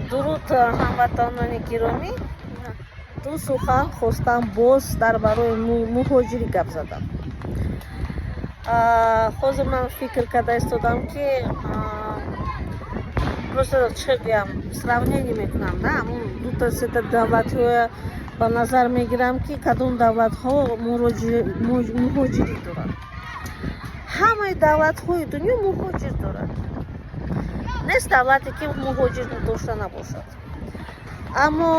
дуруд ҳамватанони гиромӣ, ду сухан хостам боз дар барои муҳоҷирӣ гап задам. Ҳозир ман фикр карда истодам, ки просто чӣ гӯям, сравнение мекунам, на дута сета давлатҳоро ба назар мегирам, ки кадом давлатҳо муҳоҷирӣ доранд. Ҳамаи давлатҳои дунё муҳоҷир дорад. Нест давлате ки муҳоҷир дошта набошад. Аммо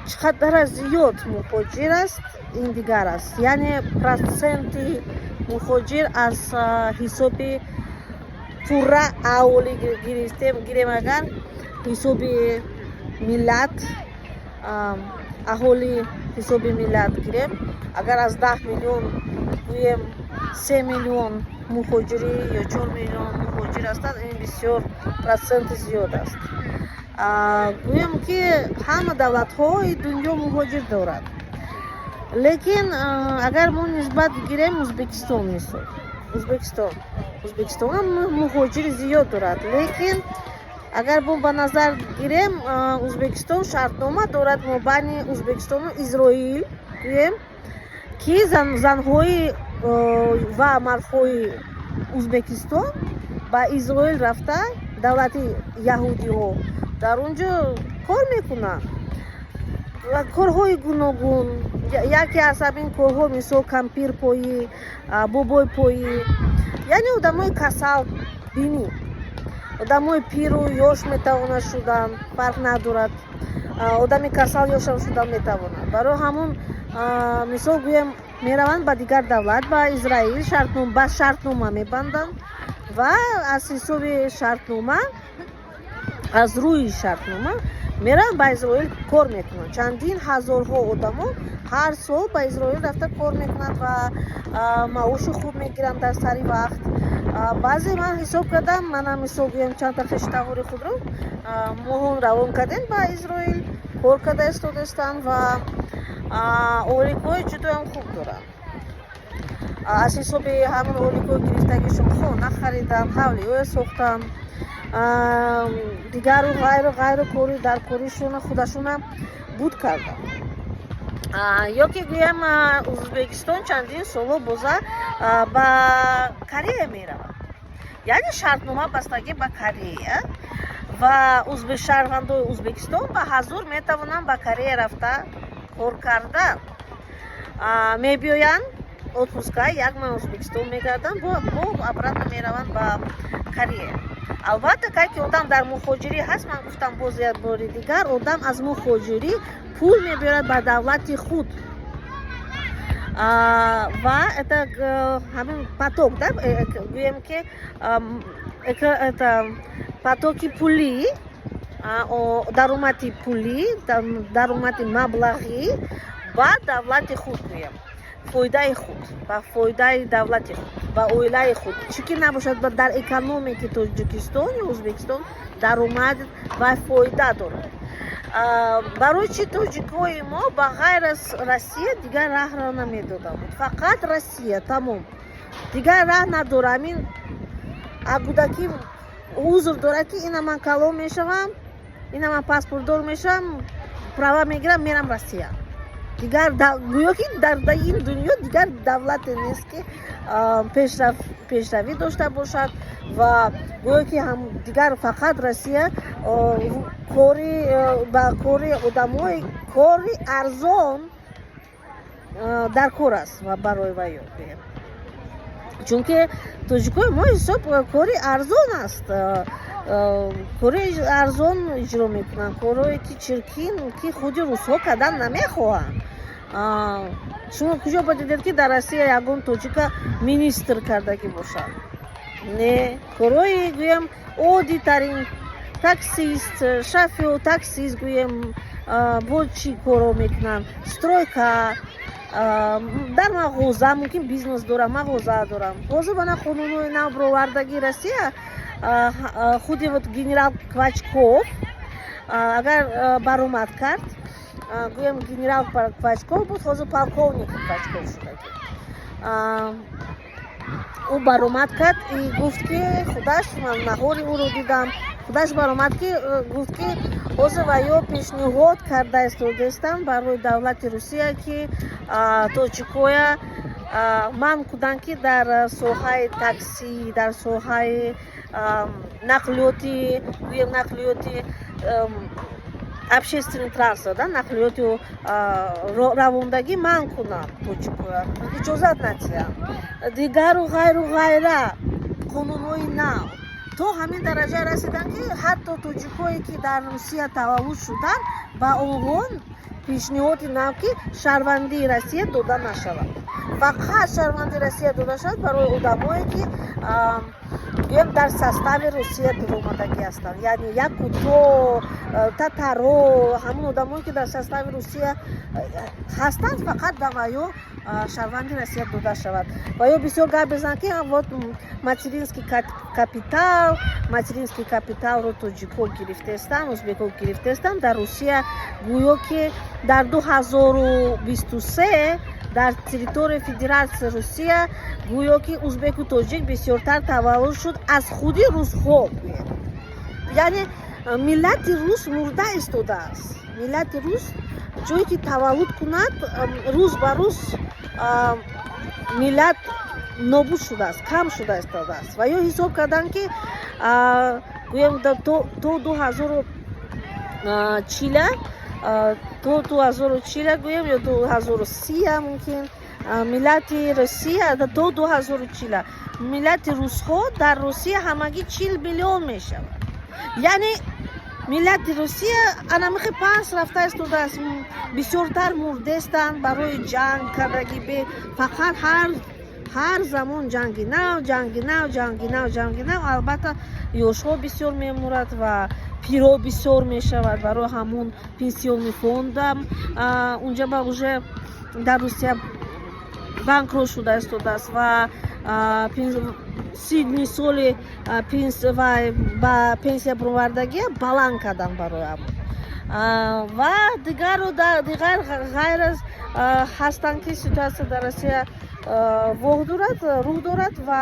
чӣ қадар зиёд муҳоҷир аст, ин дигар аст. Яъне проценти муҳоҷир аз ҳисоби пурра аҳолӣ гирем, агар ҳисоби миллат, аҳоли ҳисоби миллат гирем, агар аз 10 миллион гӯем 3 миллион муҳоҷирӣ ё 4 миллион муҳоҷир ҳастанд, ин бисёр проценти зиёд аст. Гӯем ки ҳама давлатҳои дунё муҳоҷир дорад. Лекин агар мо нисбат гирем Ӯзбекистон, мисол Ӯзбекистон ҳам муҳоҷири зиёд дорад. Лекин агар мо ба назар гирем, Ӯзбекистон шартнома дорад мобайни Ӯзбекистону Изроил, гӯем ки занҳои ва мардҳои Ӯзбекистон ба Изроил рафта, давлати яҳудиҳо дар он ҷо кор мекунанд. Корҳои гуногун, яке аз ҳамин корҳо мисол кампирпоӣ, бобойпоӣ, яъне одамои касалбинӣ, одамои пиру ёш метавонад шудан, фарқ надорад. Одами касал ёшам шудан метавонад. Барои ҳамон мисол гӯем мераванд ба дигар давлат, ба Израил ба шартнома мебанданд ва аз ҳисоби шартнома, аз рӯи шартнома мераванд ба Изроил кор мекунанд. Чандин ҳазорҳо одамо ҳар сол ба Изроил рафта кор мекунанд ва маоши хуб мегиранд дар сари вақт. Баъзе ман ҳисоб кардам, манам мисол гӯем чанда хештавори худро моҳон равон кардем ба Изроил, кор карда истодастанд ва оликҳои ҷудоям хуб доранд. Аз ҳисоби ҳамон оликҳои гирифтагишон хона харидам, ҳавлиҳое сохтам, дигару ғайру кори дар коришона худашона буд кардам. Ё ки гӯям Ӯзбекистон чандин соло боза ба Корея меравад. Яъне шартнома бастагӣ ба Корея ва шаҳрвандои Ӯзбекистон ба ҳазур метавонанд ба Корея рафта кор кардан. Мебиёянд отпуска, як моҳ Ӯзбекистон мегарданд, бо обратно мераванд ба Корея. Албатта ки одам дар муҳоҷирӣ ҳаст, ман гуфтам боз як бори дигар, одам аз муҳоҷирӣ пул мебиёрад ба давлати худ. Ва это ҳамин поток, да, гӯем ки это потоки пулӣ, даромади пулӣ, даромади маблағӣ ба давлати худ, гӯем фоидаи худ, ба фоидаи давлати худ, ба оилаи худ, чӣ ки набошад дар экономикаи Тоҷикистон ё Ӯзбекистон даромад ва фоида дорад. Барои чӣ тоҷикҳои мо ба ғайр аз Россия дигар раҳро намедоданд. Фақат Россия, тамом. Дигар раҳ надорад. Амин агудакӣ узр дорад, ки ина ман калон мешавам, ина ман паспортдор мешавам, права мегирам, мерам Россия. Дигар гӯё ки дар ин дунё дигар давлате нест, ки пешравӣ дошта бошад ва гӯё ки дигар фақат Россия ба кори одамои кори арзон дар кор аст ва барои вай ёбем. Чунки тоҷикои мо ҳисоб кори арзон аст. Кори арзон иҷро мекунанд, корое ки чиркин, ки худи русҳо кардан намехоҳанд. Шумо куҷо бодидед ки дар Россия ягон тоҷика министр кардагӣ бошад? Не, корои гӯем оддитарин таксист, шофёр, таксист гӯем бо чӣ коро мекунанд? Стройка, дар мағоза, мумкин бизнес дорам, мағоза дорам. Ҳозир бана қонунои навбровардагии Россия, худи генерал Квачков агар баромад кард, гӯем генерал Квачков буд, ҳозир полковник Квачков шудагӣ. Ӯ баромад кард и гуфт ки худаш ман наҳори ӯро дидам, худаш баромад ки гуфт ки ҳозир ва ё пешниҳод карда истодастам барои давлати Русия ки тоҷикоя ман кудан ки дар соҳаи таксӣ, дар соҳаи нақлиёти гӯем нақлиёти общественный транспорт, нақлиёти равондагӣ ман кунам тоҷикоя иҷозат надиҳам. Дигару ғайра қонунҳои нав то ҳамин дараҷа расидан ки ҳатто тоҷикое ки дар Русия таваллуд шудан ба онҳон пешниҳоди нав ки шаҳрвандии Россия дода нашавад. Фақат шаҳрвандии Россия дода шавад барои одамое ки гӯем дар состави Русия даромадагӣ ҳастанд. Яъне якуто, татаро, ҳамон одамое ки дар состави Русия ҳастанд, фақат ба ваё шаҳрванди Россия дода шавад. Ва ё бисёр гап безанад ки вот материнский капиталро тоҷикҳо гирифтаистанд, ӯзбекҳо гирифтаистанд. Дар Русия гӯё ки дар 2023 дар территорияи Федератсияи Русия гӯё ки ӯзбеку тоҷик бисёртар таваллуд шуд аз худи русҳо. Яъне миллати рус мурда истодааст. Миллати рус ҷое ки таваллуд кунад, рӯз ба рӯз миллат нобуд шудааст, кам шуда истодааст. Ва ё ҳисоб карданд ки гӯем то 2040 гӯем ё 2030 мумкин миллати Русия то 2040 миллати русҳо дар Русия ҳамагӣ 40 миллион мешавад. Яъне миллати Русия анамихи пас рафта истодааст, бисёртар мурдестанд барои ҷанг кардагӣ. Фақат ҳар замон ҷанги нав. Албатта ёшҳо бисёр мемурад ва пирҳо бисёр мешавад. Барои ҳамон пенсионный фондам унҷа ба уже дар Русия банкрот шуда истодааст ва 30 соли ба пенсия бировардагӣ баланд кардан барои ҳамон. Ва дигар ғайр аз ҳастанд ки ситуация дар Россия рух дорад ва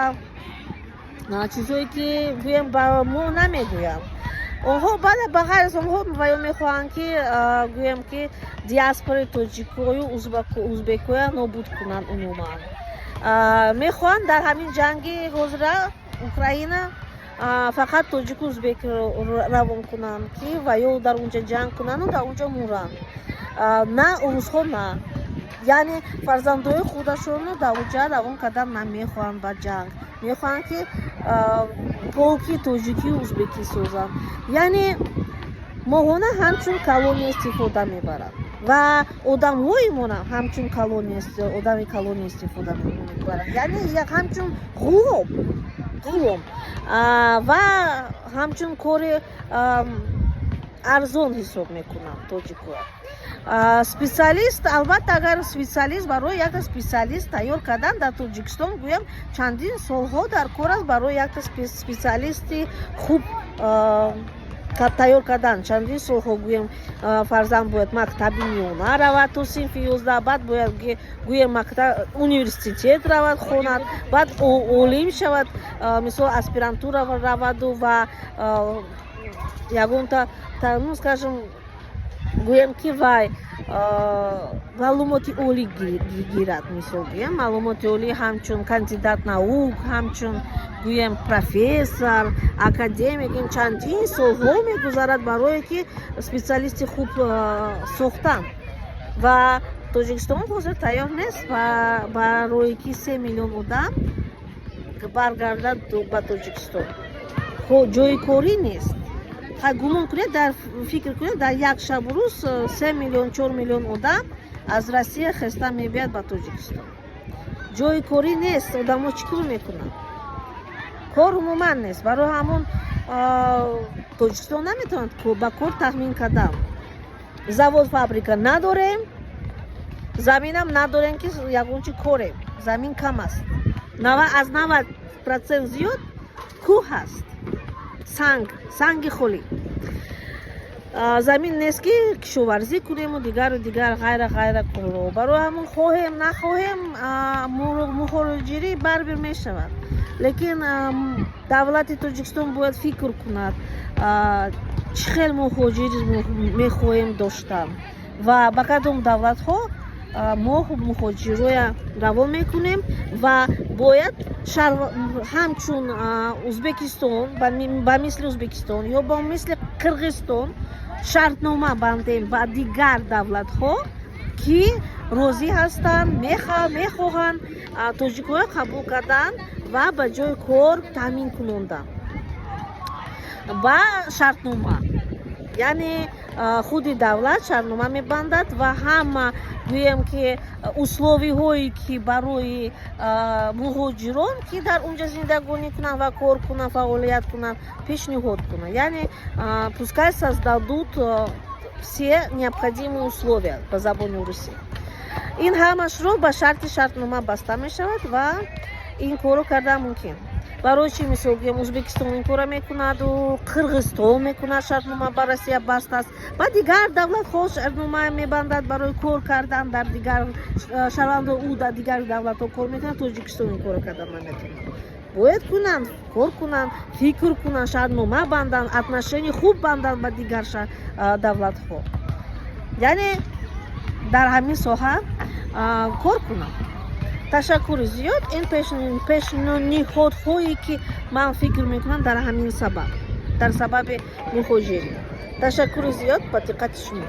чизое ки гӯем ба мо намегӯям. онҳо ба ғайр аз онҳо ва ё мехоҳанд ки гӯем ки диаспораи тоҷикою ӯзбекоя нобуд кунанд. умуман мехоҳанд дар ҳамин ҷанги ҳозира Украина фақат тоҷику ӯзбекро равон кунанд ки ва ё дар унҷа ҷанг кунанду дар унҷа муранд. На русҳо на, яъне фарзандои худашонро дар унҷа равон кардан намехоҳанд ба ҷанг. Мехоҳанд ки полки тоҷикию ӯзбекӣ созанд. Яъне моҳона ҳамчун колония истифода мебаранд ва одамҳоимон ҳамчун одами колония истифода мебаранд. Яъне ҳамчун ғулом ва ҳамчун кори арзон ҳисоб мекунанд тоҷикоя. Специалист, албатта агар специалист барои як специалист тайёр кардан дар Тоҷикистон гӯем чандин солҳо дар кор аст барои як специалисти хуб тайёр кардан. Чандин солҳо гӯем фарзанд бояд мактаби миёна равад то синфи 11, баъд бояд гӯем университет равад хонад, баъд олим шавад, мисол аспирантура раваду ва ягонта скажем гӯем ки вай маълумоти олӣ гирад. Мисол гӯем маълумоти олӣ ҳамчун кандидат наук, ҳамчун гӯем профессор, академик ин чандин солҳо мегузарад барое ки специалисти хуб сохтан. Ва Тоҷикистон ҳозир тайёр нест барое ки 3 миллион одам баргардад ба Тоҷикистон. ҷои корӣ нест. гумон кунед, фикр кунед, дар як шабу рӯз 3 миллион 4 миллион одам аз Россия хеста мебияд ба Тоҷикистон. ҷои корӣ нест. одамҳо чӣ кор мекунанд? кор умуман нест. барои ҳамон Тоҷикистон наметавонад ба кор тахмин кардан. завод фабрика надорем, заминам надорем ки ягончи корем. замин кам аст. аз 90% зиёд кӯҳ аст. санги холӣ. замин нест ки кишоварзӣ кунему дигару дигар ғайра корро. Барои ҳамон хоҳем нахоҳем мухоҷирӣ барбир мешавад. Лекин давлати Тоҷикистон бояд фикр кунад чӣ хел мухоҷир мехоҳем доштан ва ба кадом давлатҳо мо мухоҷироя равон мекунем ва бояд ҳамчун Узбекистон ба мисли Узбекистон ё ба мисли Қирғизистон шартнома бандем ба дигар давлатҳо ки розӣ ҳастанд, мехоҳанд тоҷикҳоро қабул кардан ва ба ҷои кор таъмин кунондан ба шартнома. Яъне худи давлат шартнома мебандад ва ҳама гӯем ки условиҳое ки барои муҳоҷирон ки дар унҷа зиндагонӣ кунанд ва кор кунанд, фаъолият кунанд, пешниҳод кунанд. Яъне пускай создадут все необходимые условия ба забони русӣ. Ин ҳамашро ба шарти шартнома баста мешавад ва ин корро кардан мумкин. Барои чӣ мисол гӯем Узбекистон ин корро мекунаду Қирғизистон мекунад, шартнома ба Россия баста аст. Ба дигар давлатҳо шартнома мебандад барои кор кардан дар дигар шаҳрвандои ӯ дар дигар давлатҳо кор мекунад. Тоҷикистон ин корро кардан наметавонад. Бояд кунанд, кор кунанд, фикр кунанд, шартнома банданд, отношения хуб банданд ба дигар давлатҳо. Яъне дар ҳамин соҳа кор кунанд. Ташаккури зиёд. Ин пешниҳодҳое ки ман фикр мекунам дар ҳамин сабаб, дар сабаби мухоҷирӣ. Ташаккури зиёд ба диққати шумо.